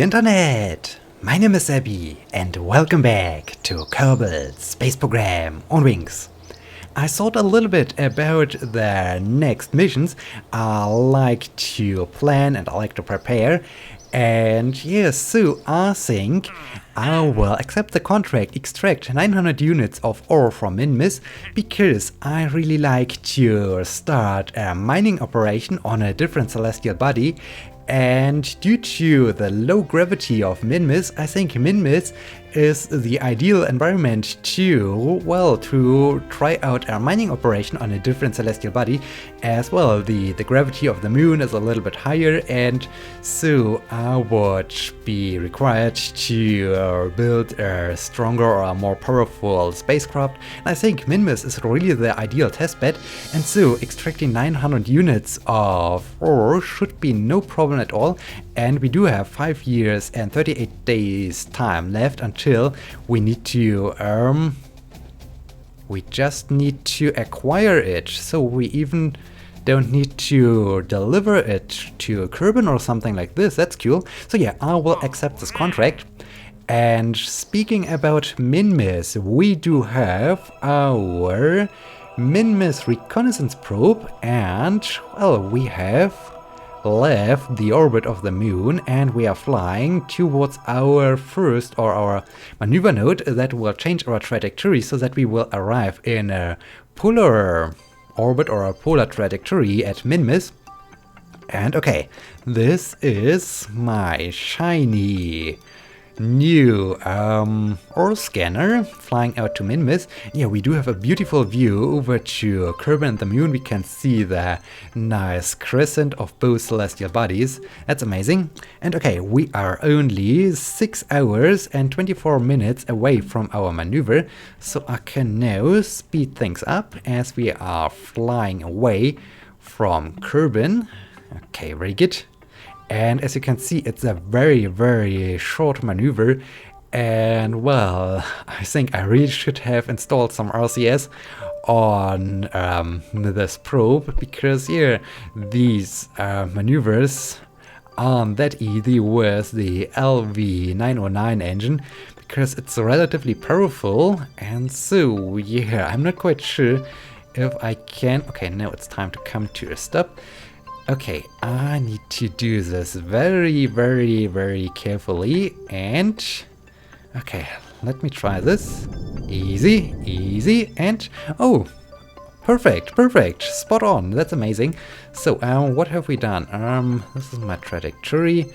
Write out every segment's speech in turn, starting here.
Internet! My name is Abby and welcome back to Kerbal Space Program on Wings. I thought a little bit about the next missions I like to plan and I like to prepare, and yes, so I think I will accept the contract, extract 900 units of ore from Minmus, because I really like to start a mining operation on a different celestial body. And due to the low gravity of Minmus, I think Minmus is the ideal environment to, well, to try out a mining operation on a different celestial body. As well, the gravity of the moon is a little bit higher, and so I would be required to build a stronger or a more powerful spacecraft. And I think Minmus is really the ideal testbed, and so extracting 900 units of ore should be no problem at all. And we do have 5 years and 38 days time left until we need to we just need to acquire it, so we even don't need to deliver it to Kerbal or something like this. That's cool. So yeah, I will accept this contract. And speaking about Minmus, we do have our Minmus Reconnaissance Probe, and well, we have left the orbit of the moon and we are flying towards our first, or our maneuver node that will change our trajectory so that we will arrive in a polar orbit or a polar trajectory at Minmus. And okay, this is my shiny new ore scanner flying out to Minmus. Yeah, we do have a beautiful view over to Kerbal and the moon. We can see the nice crescent of both celestial bodies. That's amazing. And okay, we are only 6 hours and 24 minutes away from our maneuver, so I can now speed things up as we are flying away from Kerbal. Okay, very good. And as you can see, it's a very short maneuver, and well, I think I really should have installed some RCS on this probe, because yeah, these maneuvers aren't that easy with the LV909 engine, because it's relatively powerful. And so yeah, I'm not quite sure if I can. Okay, now it's time to come to a stop. Okay, I need to do this very carefully, and okay, let me try this. Easy, and oh, perfect, spot on, that's amazing. So what have we done? This is my trajectory,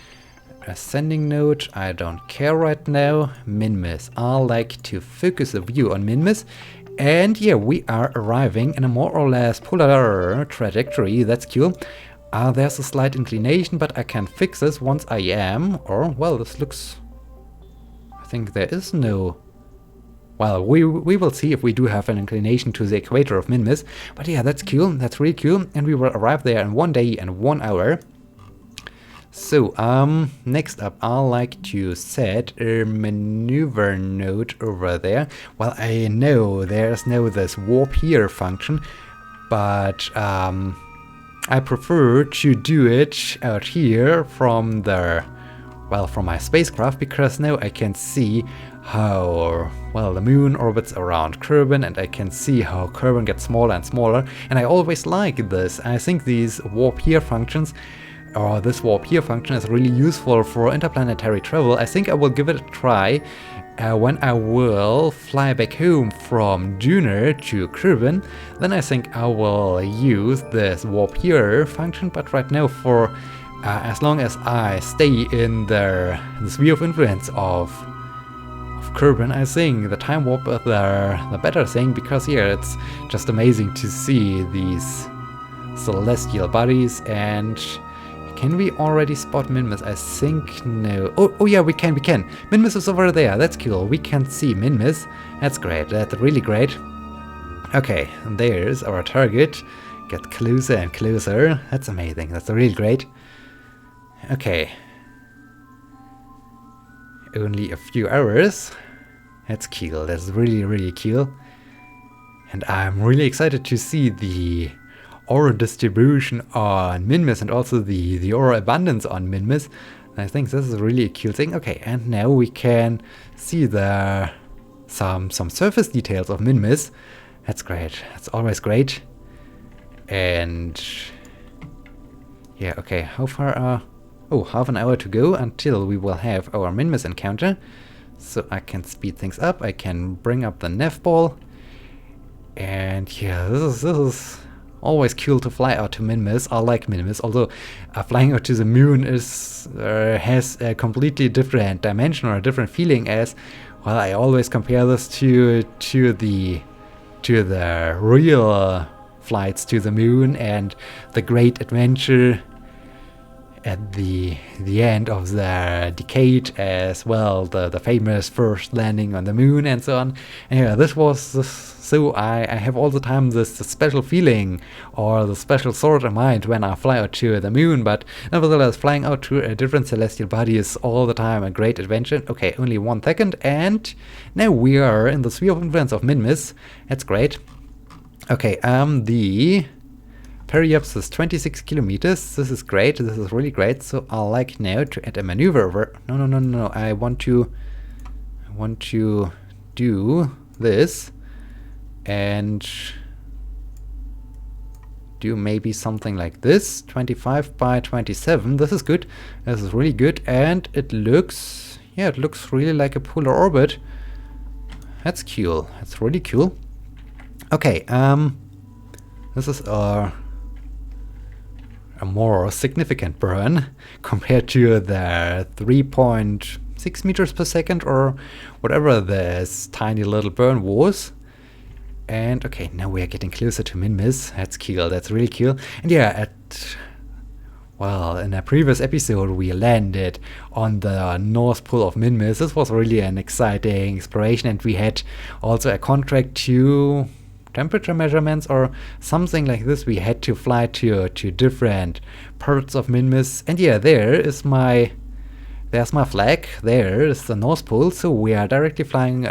ascending node, I don't care right now. Minmus, I like to focus the view on Minmus. And yeah, we are arriving in a more or less polar trajectory. That's cool. There's a slight inclination, but I can fix this once I am, or well, this looks, I think there is no, well, we will see if we do have an inclination to the equator of Minmus. But yeah, that's cool, that's really cool, and we will arrive there in 1 day and 1 hour. So next up, I like to set a maneuver node over there. Well, I know there's no this warp here function, but I prefer to do it out here from the, well, from my spacecraft, because now I can see how, well, the moon orbits around Kerbal, and I can see how Kerbal gets smaller and smaller, and I always like this. I think these warp here functions, or this warp here function, is really useful for interplanetary travel. I think I will give it a try when I will fly back home from Duna to Kerbal. Then I think I will use this warp here function, but right now, for as long as I stay in the sphere of influence of Kerbal, I think the time warp is the better thing, because here it's just amazing to see these celestial bodies. And can we already spot Minmus? I think no. Oh yeah, we can. Minmus is over there. That's cool. We can see Minmus. That's great. That's really great. Okay, and there's our target. Get closer and closer. That's amazing. That's really great. Okay. Only a few hours. That's cool. That's really cool. And I'm really excited to see the ore distribution on Minmus, and also the ore abundance on Minmus. I think this is really a cool thing. Okay, and now we can see the some surface details of Minmus. That's great. That's always great. And yeah, okay, how far oh, half an hour to go until we will have our Minmus encounter. So I can speed things up. I can bring up the nav ball. And yeah, this is always cool to fly out to Minmus. I like Minmus, although flying out to the moon is has a completely different dimension or a different feeling. As well, I always compare this to the real flights to the moon and the great adventure at the end of the decade, as well, the famous first landing on the moon and so on. And yeah, this was so I have all the time this special feeling or the special thought in mind when I fly out to the moon. But nevertheless, flying out to a different celestial body is all the time a great adventure. Okay, only 1 second, and now we are in the sphere of influence of Minmus. That's great. Okay, the periapsis is 26 kilometers. This is great. This is really great. So I like now to add a maneuver over. No. I want to do this and do maybe something like this. 25 by 27. This is good. This is really good, and it looks, yeah, it looks really like a polar orbit. That's cool. That's really cool. Okay. This is a more significant burn compared to the 3.6 meters per second or whatever this tiny little burn was. And okay, now we are getting closer to Minmus. That's cool. That's really cool. And yeah, well, in a previous episode we landed on the North Pole of Minmus. This was really an exciting exploration, and we had also a contract to temperature measurements or something like this. We had to fly to different parts of Minmus, and yeah, there's my flag. There is the North Pole, so we are directly flying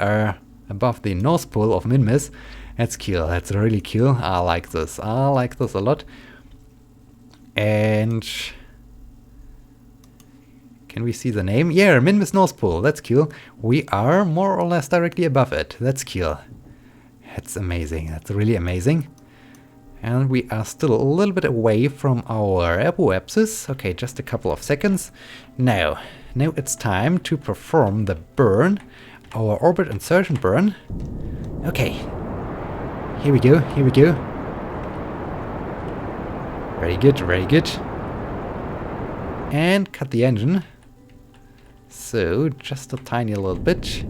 above the North Pole of Minmus. That's cool. That's really cool. I like this. I like this a lot. And can we see the name? Yeah, Minmus North Pole. That's cool. We are more or less directly above it. That's cool. That's amazing. That's really amazing. And we are still a little bit away from our apoapsis. Okay, just a couple of seconds. Now it's time to perform the burn, our orbit insertion burn. Okay, here we go. Here we go. Very good. Very good. And cut the engine. So just a tiny little bit.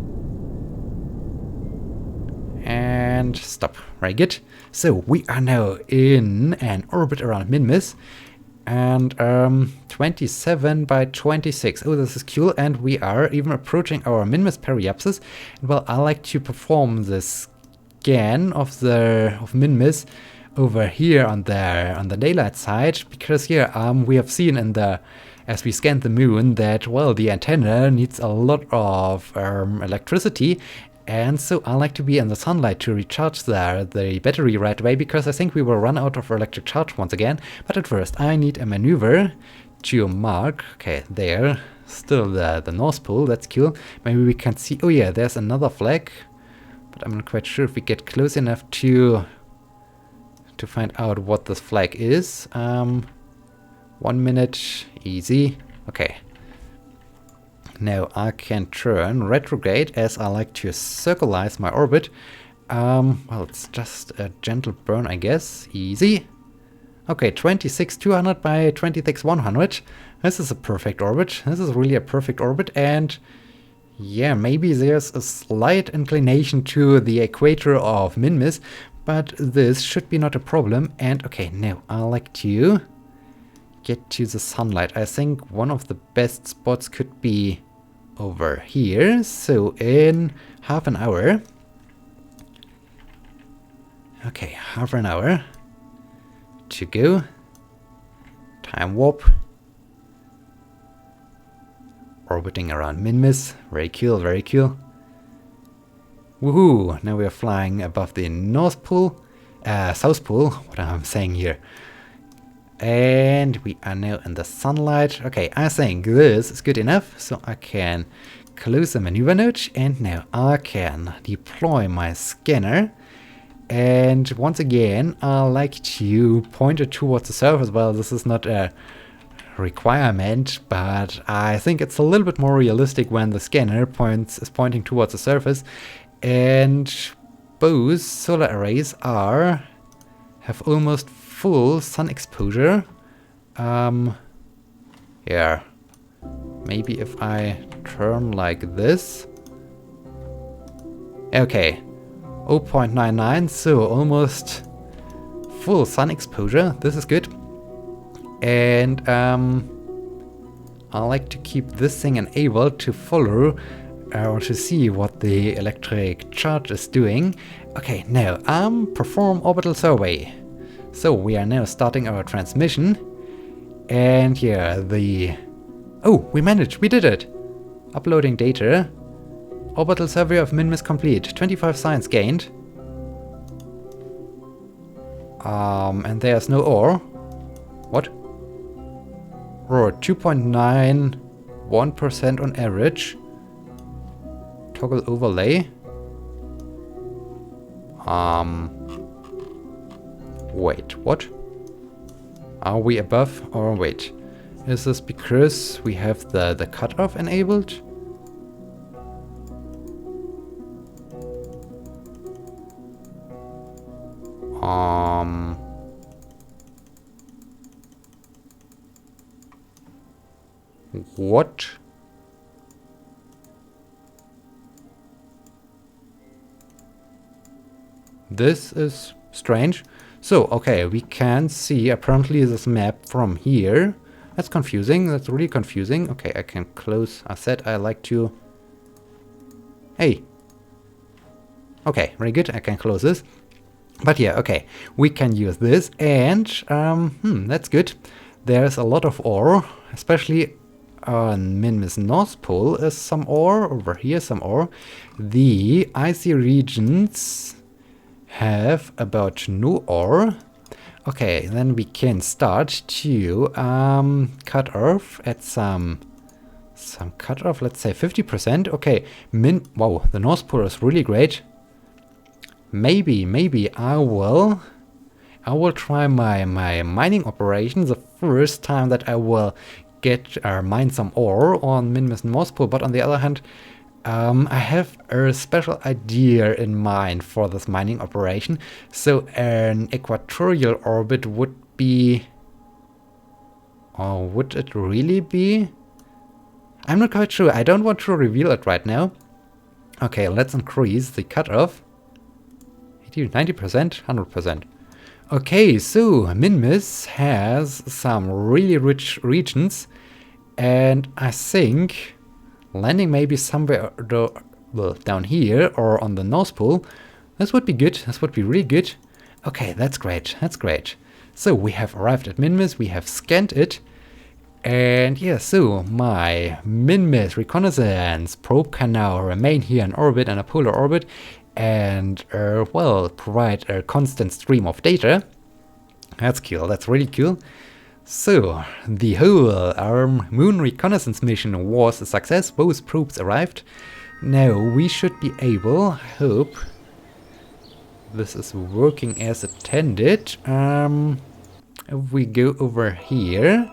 And stop. Very good. So we are now in an orbit around Minmus, and 27 by 26. Oh, this is cool. And we are even approaching our Minmus periapsis. Well, I like to perform the scan of Minmus over here on the daylight side, because here we have seen as we scanned the moon that, well, the antenna needs a lot of electricity. And so I like to be in the sunlight to recharge the battery right away, because I think we will run out of electric charge once again. But at first I need a maneuver to mark, okay, there, still the North Pole. That's cool. Maybe we can see, oh yeah, there's another flag, but I'm not quite sure if we get close enough to find out what this flag is. 1 minute, easy, okay. Now I can turn retrograde, as I like to circularize my orbit. Well, it's just a gentle burn, I guess. Easy. Okay, 26,200 by 26,100. This is a perfect orbit. This is really a perfect orbit. And yeah, maybe there's a slight inclination to the equator of Minmus, but this should be not a problem. And okay, now I like to get to the sunlight. I think one of the best spots could be over here. So in half an hour. Okay, half an hour to go. Time warp. Orbiting around Minmus. Very cool, very cool. Woohoo! Now we are flying above the North Pole, South Pole. What am I saying here? And we are now in the sunlight. Okay, I think this is good enough, so I can close the maneuver node, and now I can deploy my scanner. And once again, I like to point it towards the surface. Well, this is not a requirement, but I think it's a little bit more realistic when the scanner is pointing towards the surface. And both solar arrays have almost full sun exposure. Yeah, maybe if I turn like this. Okay, 0.99, so almost full sun exposure. This is good. And I like to keep this thing enabled to follow or to see what the electric charge is doing. Okay, now perform orbital survey. So we are now starting our transmission. And yeah, oh, we managed, we did it. Uploading data. Orbital survey of Minmus complete. 25 science gained. And there's no ore. What? Ore 2.91% on average. Toggle overlay. Wait, what? Are we above? Or wait, is this because we have the cutoff enabled? What? This is strange. So, okay, we can see apparently this map from here. That's confusing. That's really confusing. Okay, I can close. I said I like to... Hey. Okay, very good. I can close this. But yeah, okay. We can use this and... that's good. There's a lot of ore, especially on Minmus North Pole is some ore. Over here some ore. The icy regions have about no ore. Okay, then we can start to cut off at some cutoff, let's say 50%. Okay, wow, the North Pole is really great. Maybe I will try my mining operation the first time that I will mine some ore on Minmus North Pole, but on the other hand, I have a special idea in mind for this mining operation. So an equatorial orbit would be... Or would it really be? I'm not quite sure. I don't want to reveal it right now. Okay, let's increase the cutoff. 80, 90%, 100%. Okay, so Minmus has some really rich regions. And I think... landing maybe somewhere down here or on the North Pole. This would be good. This would be really good. Okay, that's great. That's great. So we have arrived at Minmus. We have scanned it. And yeah, so my Minmus Reconnaissance Probe can now remain here in orbit, in a polar orbit, and well, provide a constant stream of data. That's cool. That's really cool. So, the whole moon reconnaissance mission was a success. Both probes arrived. Now, we should be able, I hope this is working as intended. If we go over here,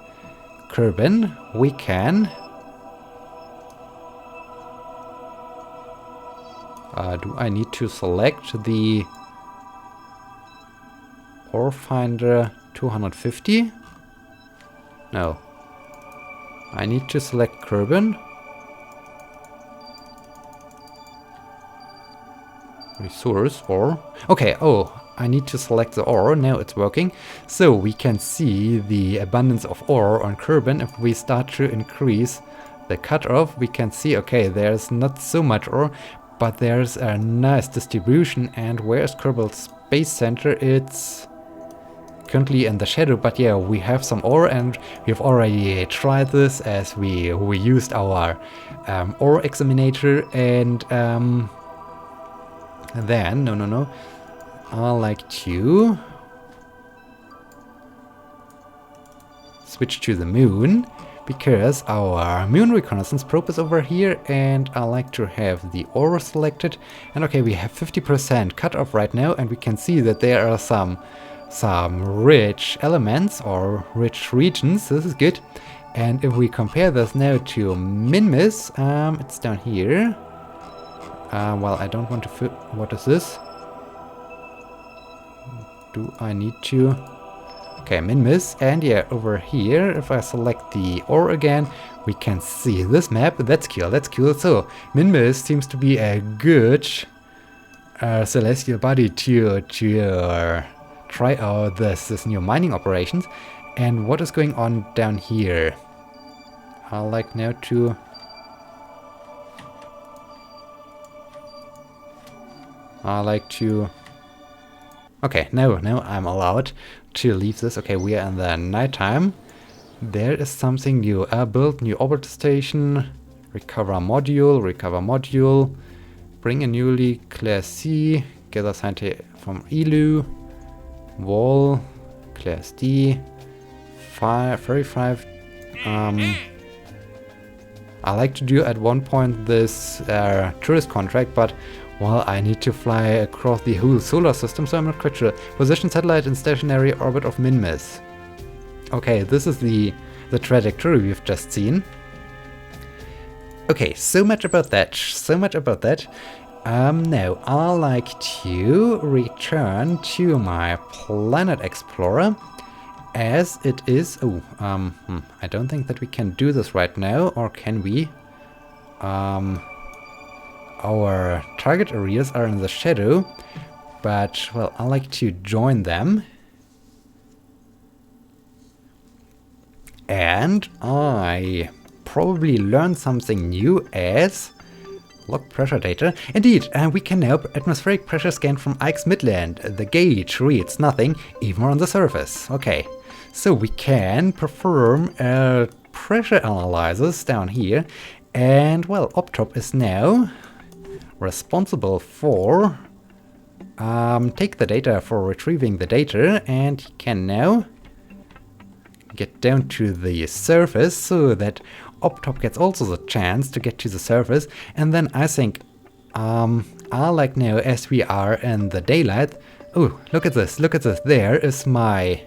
Kerbin, we can... do I need to select the ore finder 250? No. I need to select Kerbin. Resource, ore. Okay, oh, I need to select the ore. Now it's working. So we can see the abundance of ore on Kerbin. If we start to increase the cutoff, we can see, okay, there's not so much ore, but there's a nice distribution. And where's Kerbal Space Center? It's currently in the shadow, but yeah, we have some ore, and we've already tried this as we used our ore examinator. And then I like to switch to the moon, because our moon reconnaissance probe is over here, and I like to have the ore selected. And okay, we have 50% cut off right now, and we can see that there are some rich elements or rich regions. This is good. And if we compare this now to Minmus, it's down here. Well, I don't want to fit. What is this? Do I need to? Okay, Minmus, and yeah, over here, if I select the ore again, we can see this map. That's cool, that's cool. So, Minmus seems to be a good celestial body to try out this new mining operations. And what is going on down here? I like now to... Okay, now I'm allowed to leave this. Okay, we are in the nighttime. There is something new. Build new orbit station. Recover module. Bring a newly class C. Gather scientists from Elu. Wall. Class D. 35. I like to do at one point this tourist contract, but well, I need to fly across the whole solar system, so I'm not quite sure. Position satellite in stationary orbit of Minmus. Okay, this is the trajectory we've just seen. Okay, so much about that. Now, I like to return to my Planet Explorer, as it is... Oh, I don't think that we can do this right now, or can we? Our target areas are in the shadow, but, well, I like to join them. And I probably learned something new as log pressure data. Indeed, we can now atmospheric pressure scan from Ike's Midland. The gauge reads nothing, even on the surface. Okay, so we can perform pressure analysis down here. And, well, Optop is now responsible for take the data, for retrieving the data, and he can now get down to the surface so that Optop gets also the chance to get to the surface. And then I think I like now, as we are in the daylight. Oh, look at this, there is my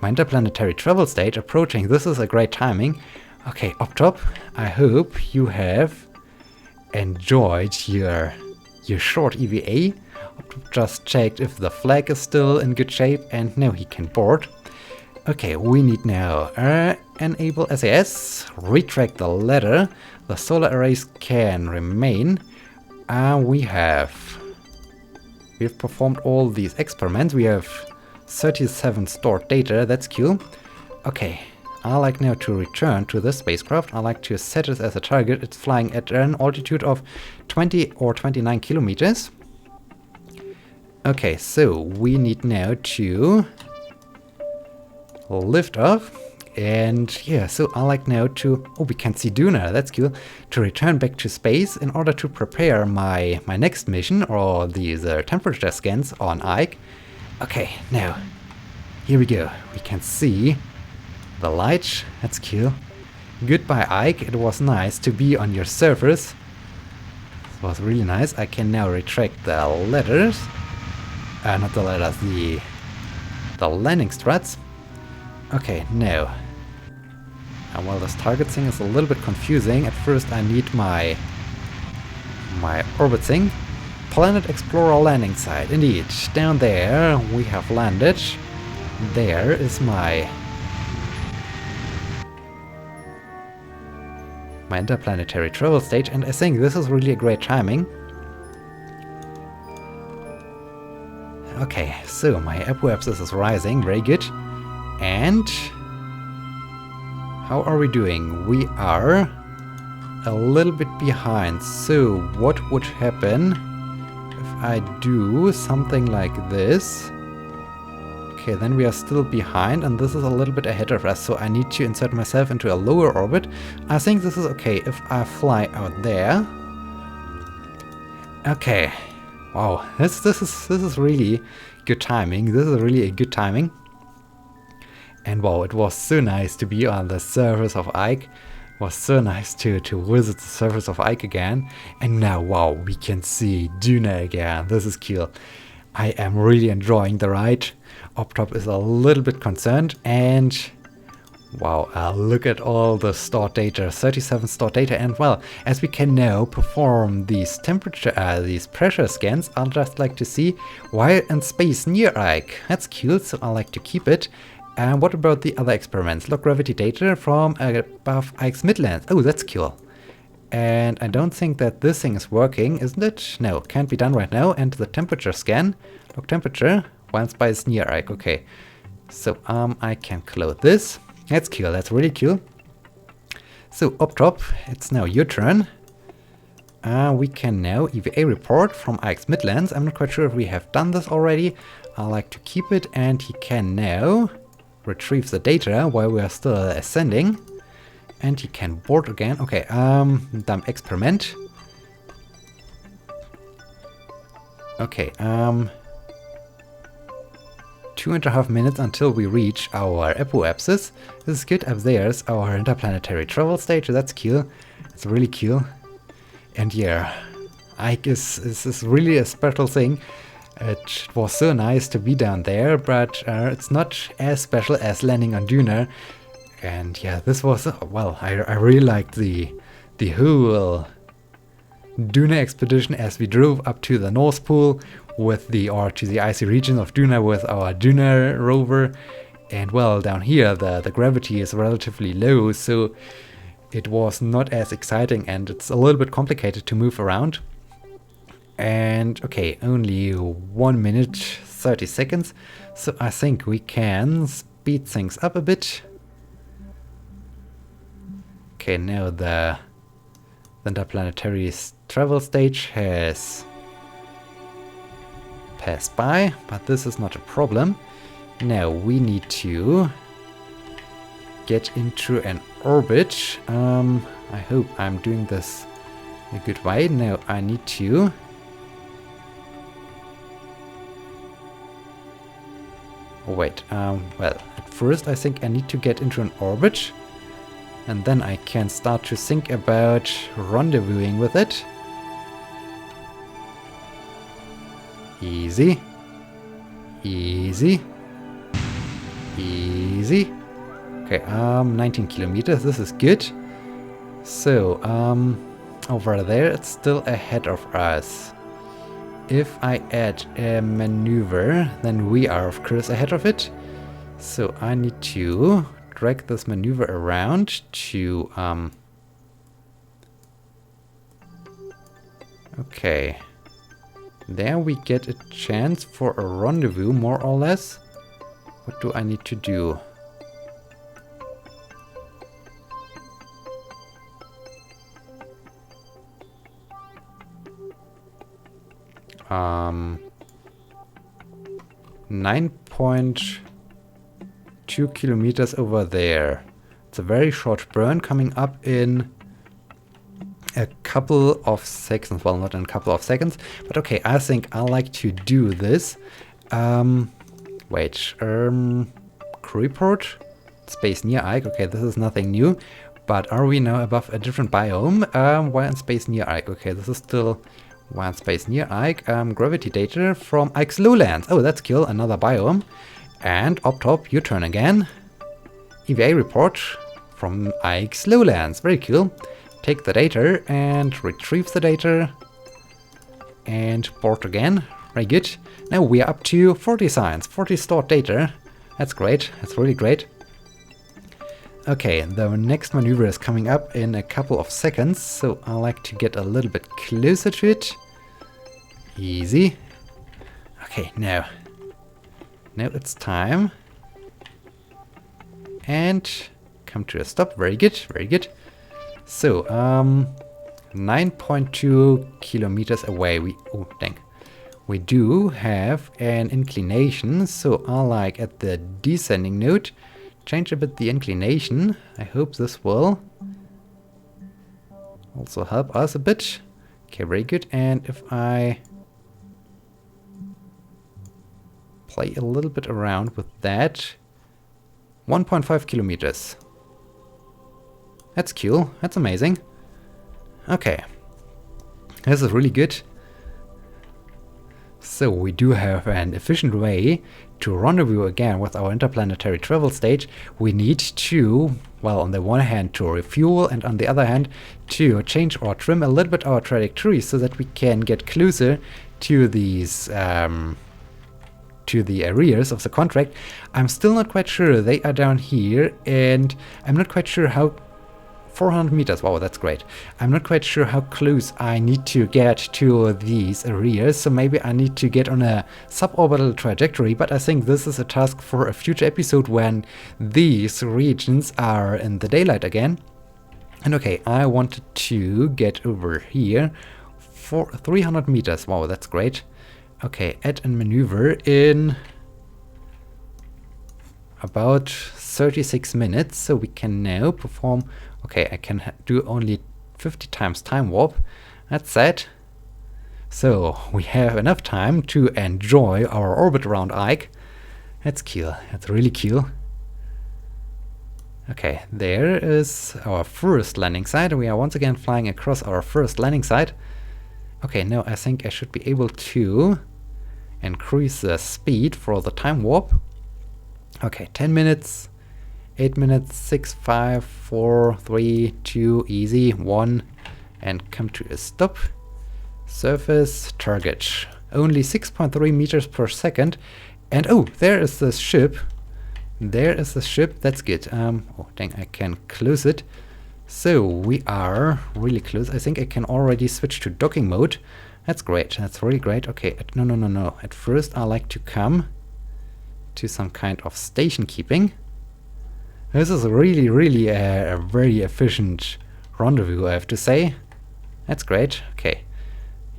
interplanetary travel stage approaching. This is a great timing. Okay, Optop, I hope you have enjoyed your short EVA. Just checked if the flag is still in good shape, and now he can board. Okay, we need now enable SAS, retract the ladder. The solar arrays can remain. We've performed all these experiments. We have 37 stored data. That's cool. Okay. I like now to return to this spacecraft. I like to set it as a target. It's flying at an altitude of 20 or 29 kilometers. Okay, so we need now to lift off. And yeah, so I like now to... Oh, we can see Duna, that's cool. To return back to space in order to prepare my next mission, or these temperature scans on Ike. Okay, now, here we go. We can see the light, that's cool. Goodbye, Ike, it was nice to be on your surface. It was really nice. I can now retract the ladders. Not the ladders, the landing struts. Okay, now. Well, this target thing is a little bit confusing. At first I need my orbit thing. Planet Explorer landing site, indeed. Down there we have landed. There is my interplanetary travel stage, and I think this is really a great timing. Okay, so my apoapsis is rising, very good. And how are we doing? We are a little bit behind. So what would happen if I do something like this? Okay, then we are still behind, and this is a little bit ahead of us, so I need to insert myself into a lower orbit. I think this is okay if I fly out there. Okay. Wow, this is really good timing. This is really a good timing. And wow, it was so nice to be on the surface of Ike. It was so nice to visit the surface of Ike again. And now, wow, we can see Duna again. This is cool. I am really enjoying the ride. Optop is a little bit concerned, and wow, look at all the stored data, 37 stored data. And well, as we can now perform these these pressure scans, I'll just like to see while in space near Ike. That's cool, so I like to keep it. And what about the other experiments? Log gravity data from above Ike's midlands. Oh, that's cool. And I don't think that this thing is working, isn't it? No, can't be done right now. And the temperature scan, log temperature, while space near Ike. Okay, so I can close this. That's cool, that's really cool. So Optop, it's now your turn. We can now EVA report from Ike's midlands. I'm not quite sure if we have done this already. I like to keep it, and he can now retrieve the data while we are still ascending. And he can board again. Okay, dump experiment. Okay, 2.5 minutes until we reach our apoapsis. This is good. Up there's our interplanetary travel stage. That's cool. It's really cool. And yeah, Ike is really a special thing. It was so nice to be down there, but it's not as special as landing on Duna. And yeah, this was, well, I really liked the whole Duna expedition as we drove up to the North Pole with to the icy region of Duna with our Duna rover. And well, down here the gravity is relatively low, so it was not as exciting, and it's a little bit complicated to move around. And okay, only 1 minute 30 seconds, so I think we can speed things up a bit. Okay, now the interplanetary travel stage has passed by, but this is not a problem. Now we need to get into an orbit. I hope I'm doing this a good way. Now I need to wait. Well, at first I think I need to get into an orbit. And then I can start to think about rendezvousing with it. Easy. Easy. Easy. Okay, 19 kilometers, this is good. So, over there it's still ahead of us. If I add a maneuver, then we are of course ahead of it. So I need to drag this maneuver around to okay, there we get a chance for a rendezvous, more or less. What do I need to do? Um, 9.2 kilometers over there. It's a very short burn coming up in a couple of seconds. Well, not in a couple of seconds, but okay, I think I like to do this. Wait, crew report, space near Ike. Okay, this is nothing new, but are we now above a different biome? While in space near Ike. Okay, this is still while in space near Ike. Gravity data from Ike's lowlands. Oh, that's cool, another biome. And Optop, your turn again. EVA report from Ike's lowlands. Very cool. Take the data and retrieve the data. And board again. Very good. Now we are up to 40 science, 40 stored data. That's great. That's really great. Okay, the next maneuver is coming up in a couple of seconds, so I like to get a little bit closer to it. Easy. Okay, now it's time. And come to a stop. Very good, very good. So, 9.2 kilometers away. We do have an inclination, so I like at the descending node change a bit the inclination. I hope this will also help us a bit. Okay, very good. And if I play a little bit around with that, 1.5 kilometers. That's cool. That's amazing. Okay. This is really good. So we do have an efficient way to rendezvous again with our interplanetary travel stage. We need to, well, on the one hand to refuel, and on the other hand to change or trim a little bit our trajectory so that we can get closer to these to the areas of the contract. I'm still not quite sure. They are down here, and I'm not quite sure how 400 meters, wow, that's great. I'm not quite sure how close I need to get to these areas, so maybe I need to get on a suborbital trajectory, but I think this is a task for a future episode when these regions are in the daylight again. And okay, I wanted to get over here for 300 meters, wow, that's great. Okay, add and maneuver in about 36 minutes, so we can now perform. Okay, I can do only 50 times time warp. That's sad. So we have enough time to enjoy our orbit around Ike. That's cool. That's really cool. Okay, there is our first landing site. We are once again flying across our first landing site. Okay, now I think I should be able to increase the speed for the time warp. Okay, 10 minutes. 8 minutes, 6, 5, 4, 3, 2, easy, 1, and come to a stop. Surface target. Only 6.3 meters per second. And oh, there is the ship. There is the ship. That's good. Oh, dang, I can close it. So we are really close. I think I can already switch to docking mode. That's great. That's really great. Okay, no. At first, I like to come to some kind of station keeping. This is really a very efficient rendezvous, I have to say. That's great. Okay,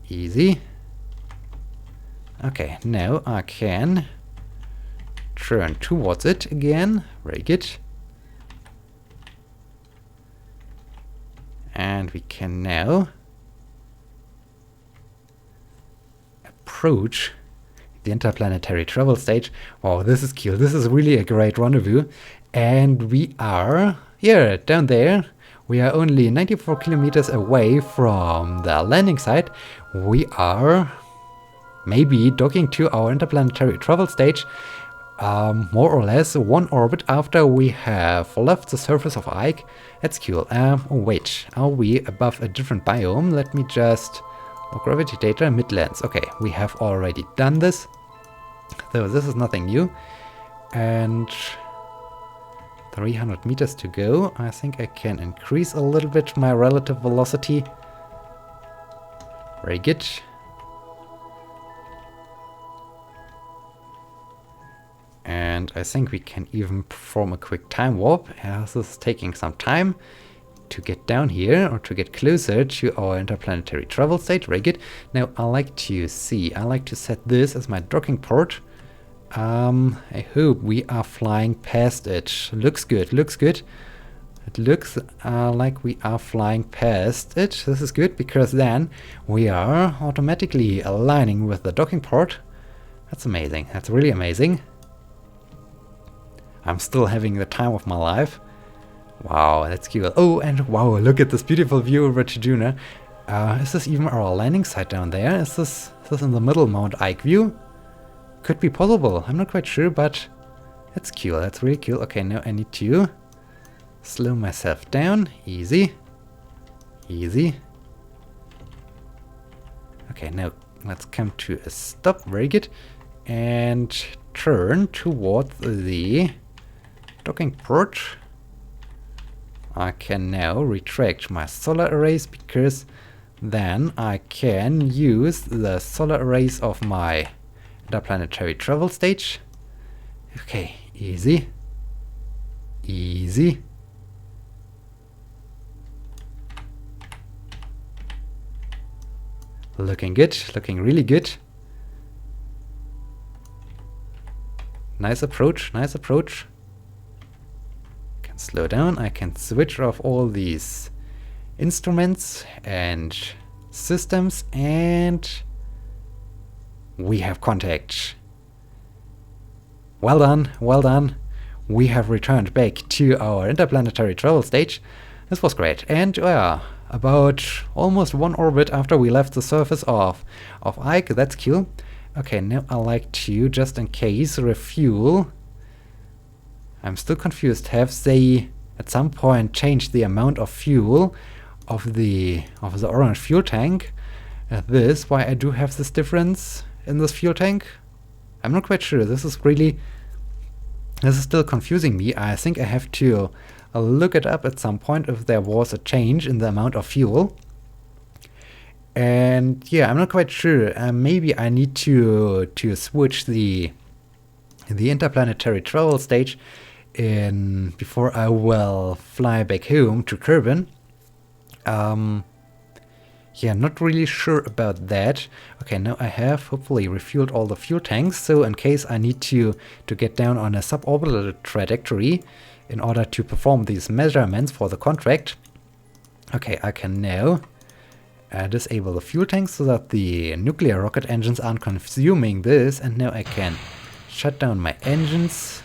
easy. Okay, now I can turn towards it again. Very good. And we can now approach the interplanetary travel stage. Wow, this is cool. This is really a great rendezvous. And we are, yeah, down there. We are only 94 kilometers away from the landing site. We are maybe docking to our interplanetary travel stage, more or less one orbit after we have left the surface of Ike. That's cool. Oh, wait, are we above a different biome? Let me just... Oh, gravity data, Midlands. Okay, we have already done this. So this is nothing new. And 300 meters to go. I think I can increase a little bit my relative velocity. Very good. And I think we can even perform a quick time warp. This is taking some time to get down here or to get closer to our interplanetary travel state. Very good. Now I like to set this as my docking port. I hope we are flying past it. Looks good, looks good. It looks like we are flying past it. This is good because then we are automatically aligning with the docking port. That's amazing. That's really amazing. I'm still having the time of my life. Wow, that's cool. Oh, and wow, look at this beautiful view over to Duna. Is this even our landing site down there? Is this in the middle Mount Ike view? Could be possible. I'm not quite sure, but that's cool. That's really cool. Okay, now I need to slow myself down. Easy. Easy. Okay, now let's come to a stop. Very good. And turn towards the docking port. I can now retract my solar arrays because then I can use the solar arrays of my interplanetary travel stage. Okay, easy. Easy. Looking good, looking really good. Nice approach, nice approach. Can slow down, I can switch off all these instruments and systems, and we have contact. Well done, well done. we have returned back to our interplanetary travel stage. This was great. And about almost one orbit after we left the surface of Ike. That's cool. Okay, now I like to, just in case, refuel. I'm still confused. Have they at some point changed the amount of fuel of the orange fuel tank? This, why I do have this difference in this fuel tank? I'm not quite sure. This is still confusing me. I think I have to look it up at some point if there was a change in the amount of fuel. And yeah, I'm not quite sure. Maybe I need to switch the interplanetary travel stage in before I will fly back home to Kerbin. Yeah, not really sure about that. Okay, now I have hopefully refueled all the fuel tanks, so in case I need to get down on a suborbital trajectory in order to perform these measurements for the contract. Okay, I can now disable the fuel tanks so that the nuclear rocket engines aren't consuming this, and now I can shut down my engines.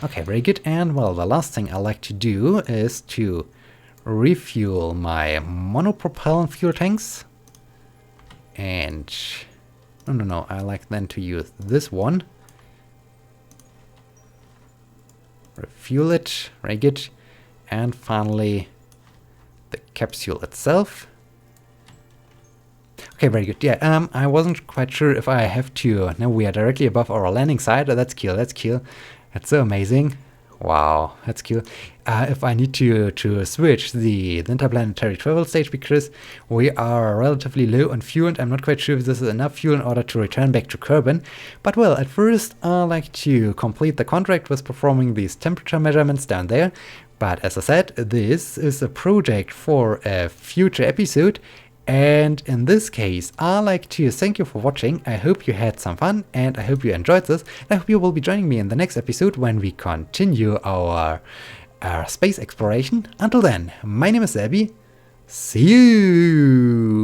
Okay, very good. And well, the last thing I like to do is to refuel my monopropellant fuel tanks. And no, I like then to use this one. Refuel it, very good. And finally the capsule itself. Okay, very good. Yeah, I wasn't quite sure if I have to. Now we are directly above our landing site. That's cool, that's cool. That's so amazing. Wow, that's cool. If I need to switch the interplanetary travel stage because we are relatively low on fuel and I'm not quite sure if this is enough fuel in order to return back to Kerbin. But well, at first I like to complete the contract with performing these temperature measurements down there. But as I said, this is a project for a future episode. And in this case, I'd like to thank you for watching. I hope you had some fun and I hope you enjoyed this. And I hope you will be joining me in the next episode when we continue our space exploration. Until then, my name is Abby. See you!